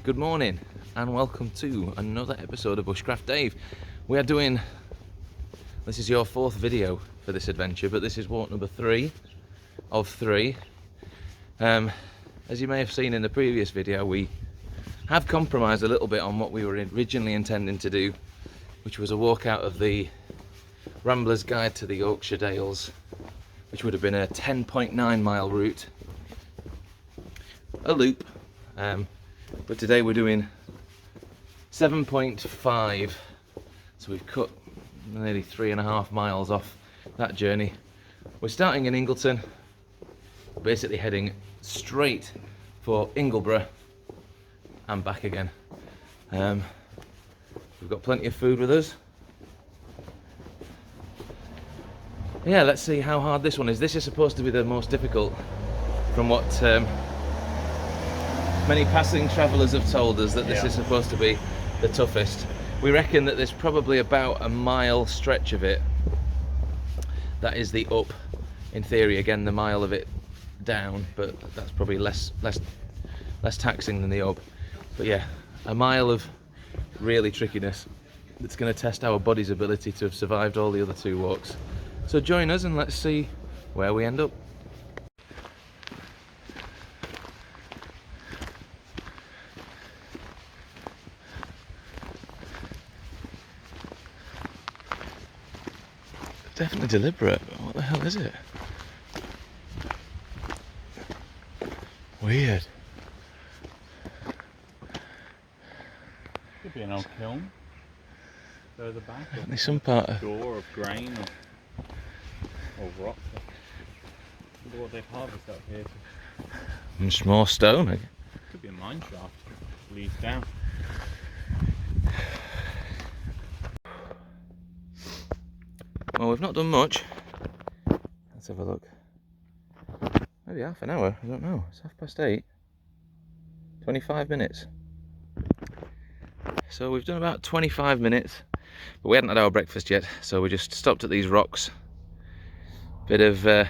good morning and welcome to another episode of Bushcraft Dave. We are doing, this is your fourth video for this adventure, but this is walk number 3 of 3. As you may have seen in the previous video, we have compromised a little bit on what we were originally intending to do, which was a walk out of the Rambler's Guide to the Yorkshire Dales, which would have been a 10.9 mile route, a loop, but today we're doing 7.5, so we've cut nearly 3.5 miles off that journey. We're starting in Ingleton, basically heading straight for Ingleborough and back again. We've got plenty of food with us. Yeah, let's see how hard this one is. This is supposed to be the most difficult from what many passing travellers have told us, that this is supposed to be the toughest. We reckon that there's probably about a mile stretch of it that is the up, in theory. Again, the mile of it down, but that's probably less taxing than the up. But yeah, a mile of really trickiness that's going to test our body's ability to have survived all the other 2 walks. So join us and let's see where we end up. Definitely deliberate. What the hell is it? Weird. Could be an old kiln further back. There's some part of door of grain or rock. I wonder what they've harvested up here. some more stone. Could be a mine shaft. Leads down. Well, we've not done much. Let's have a look. Maybe half an hour, I don't know. It's 8:30. 25 minutes. So we've done about 25 minutes, but we hadn't had our breakfast yet, so we just stopped at these rocks. Bit of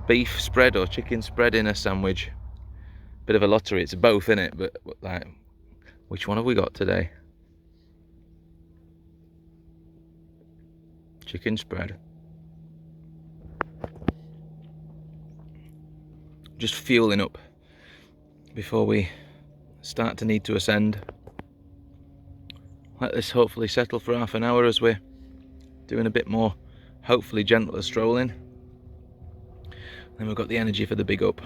beef spread or chicken spread in a sandwich. Bit of a lottery, it's both in it, but like, which one have we got today? Chicken spread. Just fueling up before we start to need to ascend. Let this hopefully settle for half an hour as we're doing a bit more, hopefully gentler strolling. Then we've got the energy for the big up.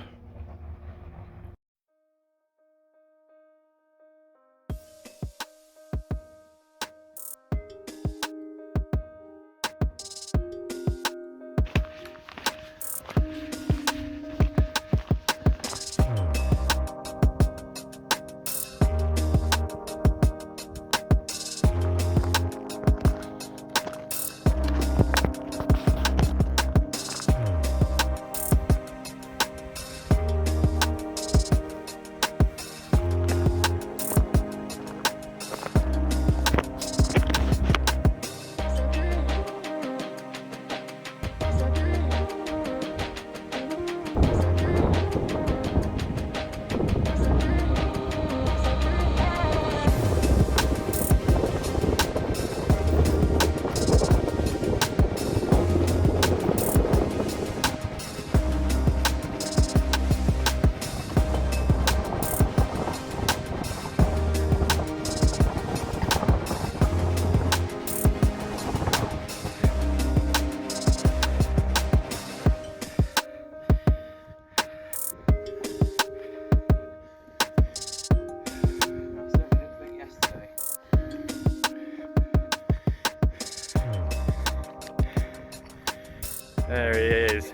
There he is.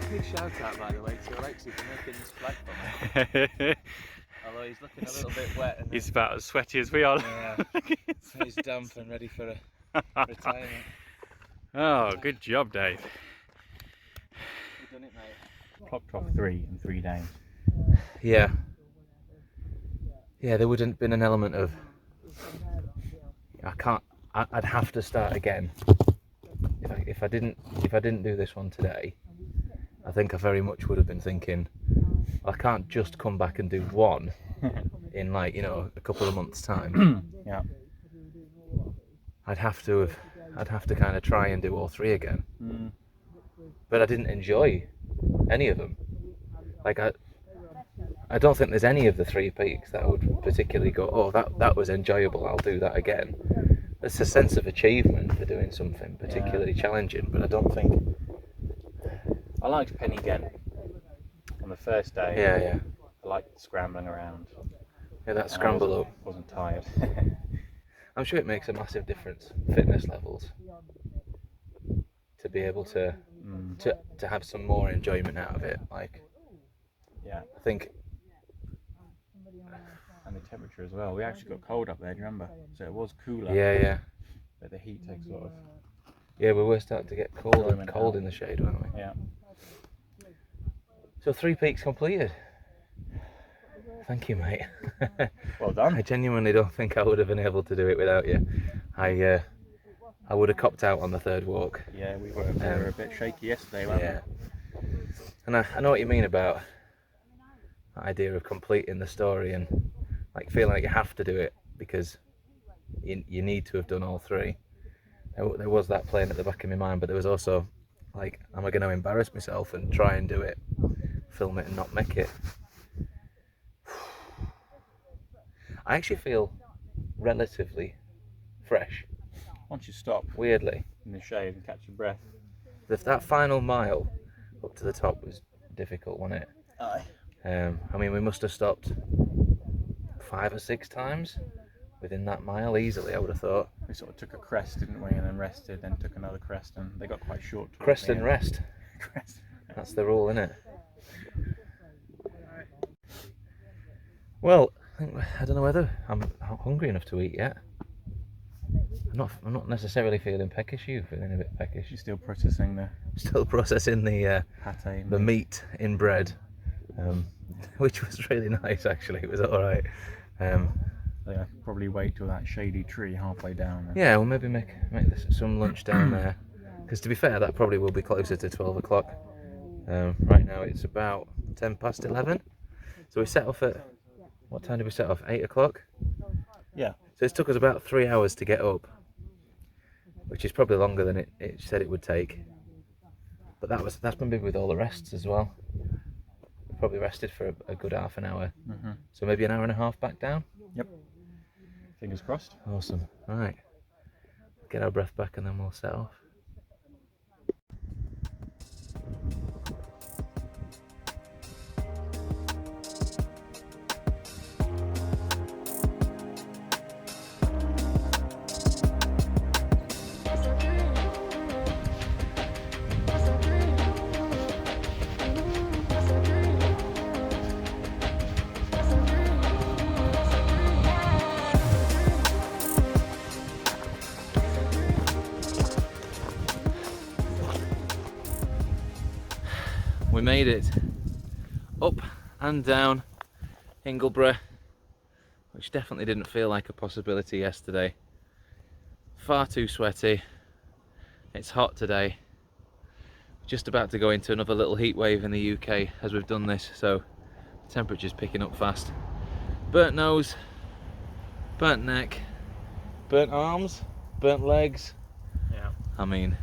Big shout out, by the way, to Alexi for making this flag for me. Although he's looking a little bit wet. And He's about as sweaty as we are. yeah, he's damp and ready for a retirement. Oh, good job, Dave. You've done it, mate. Clocked off 3 in 3 days. Yeah. Yeah, there would have been an element of, I'd have to start again. If I didn't do this one today, I think I very much would have been thinking, I can't just come back and do one in like, you know, a couple of months' time. Yeah. I'd have to kind of try and do all 3 again. Mm. But I didn't enjoy any of them. Like I don't think there's any of the 3 peaks that I would particularly go, oh, that was enjoyable, I'll do that again. There's a sense of achievement for doing something particularly challenging, but I don't think... I liked Penny again. On the first day, Yeah. I liked scrambling around. Yeah, that scramble up. Wasn't tired. I'm sure it makes a massive difference, fitness levels, to be able to have some more enjoyment out of it. Like, Yeah. I think, And the temperature as well. We actually got cold up there, do you remember? So it was cooler. yeah, But the heat takes a lot of... we were starting to get cold in the shade, weren't we? Yeah. So 3 peaks completed. Thank you, mate. Well done. I genuinely don't think I would have been able to do it without you. I would have copped out on the 3rd walk. Yeah, we were a bit shaky yesterday, weren't we? And I know what you mean about that idea of completing the story and like feeling like you have to do it because you need to have done all 3. There was that playing at the back of my mind, but there was also like, am I going to embarrass myself and try and do it, film it and not make it? I actually feel relatively fresh, Once you stop weirdly. in the shade and catch your breath. That final mile up to the top was difficult, wasn't it? Aye. I mean, we must have stopped 5 or 6 times within that mile easily, I would have thought. We sort of took a crest, didn't we? And then rested, then took another crest, and they got quite short. towards Crest the and end. rest. Crest. That's the rule, isn't it? Well, I don't know whether I'm hungry enough to eat yet. I'm not necessarily feeling peckish. You feeling a bit peckish? She's still processing the Still processing the pate. meat in bread, which was really nice actually. It was all right. I think I could probably wait till that shady tree halfway down. Yeah, we'll maybe make some lunch down there. Because to be fair, that probably will be closer to 12 o'clock. Right now it's about 10 past 11. So we set off at, what time did we set off? 8 o'clock? Yeah. So it took us about 3 hours to get up, which is probably longer than it said it would take. But that's maybe with all the rests as well. We probably rested for a good half an hour. Mm-hmm. So maybe an hour and a half back down. Yep. Fingers crossed. Awesome. Right. Get our breath back and then we'll set off. We made it up and down Ingleborough, which definitely didn't feel like a possibility yesterday. Far too sweaty. It's hot today. Just about to go into another little heat wave in the UK as we've done this, so the temperature's picking up fast. Burnt nose, burnt neck, burnt arms, burnt legs. Yeah. I mean,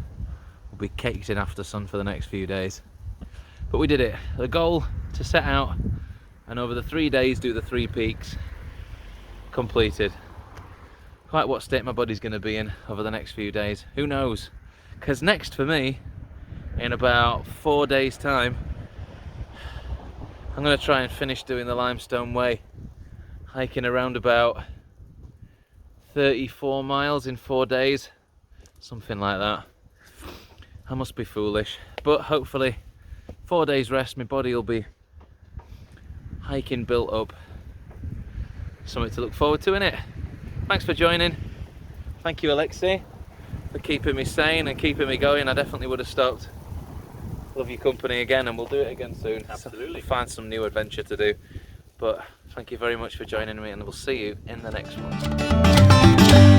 we'll be caked in after sun for the next few days. But we did it. The goal to set out and over the 3 days do the 3 peaks, completed. Quite what state my body's going to be in over the next few days, who knows? Because next for me, in about 4 days time, I'm going to try and finish doing the Limestone Way, hiking around about 34 miles in 4 days, something like that. I must be foolish, but hopefully 4 days rest, my body will be hiking built up. Something to look forward to, innit? Thanks for joining. Thank you, Alexi, for keeping me sane and keeping me going. I definitely would have stopped. Love your company again, and we'll do it again soon. Absolutely. So find some new adventure to do. But thank you very much for joining me, and we'll see you in the next one.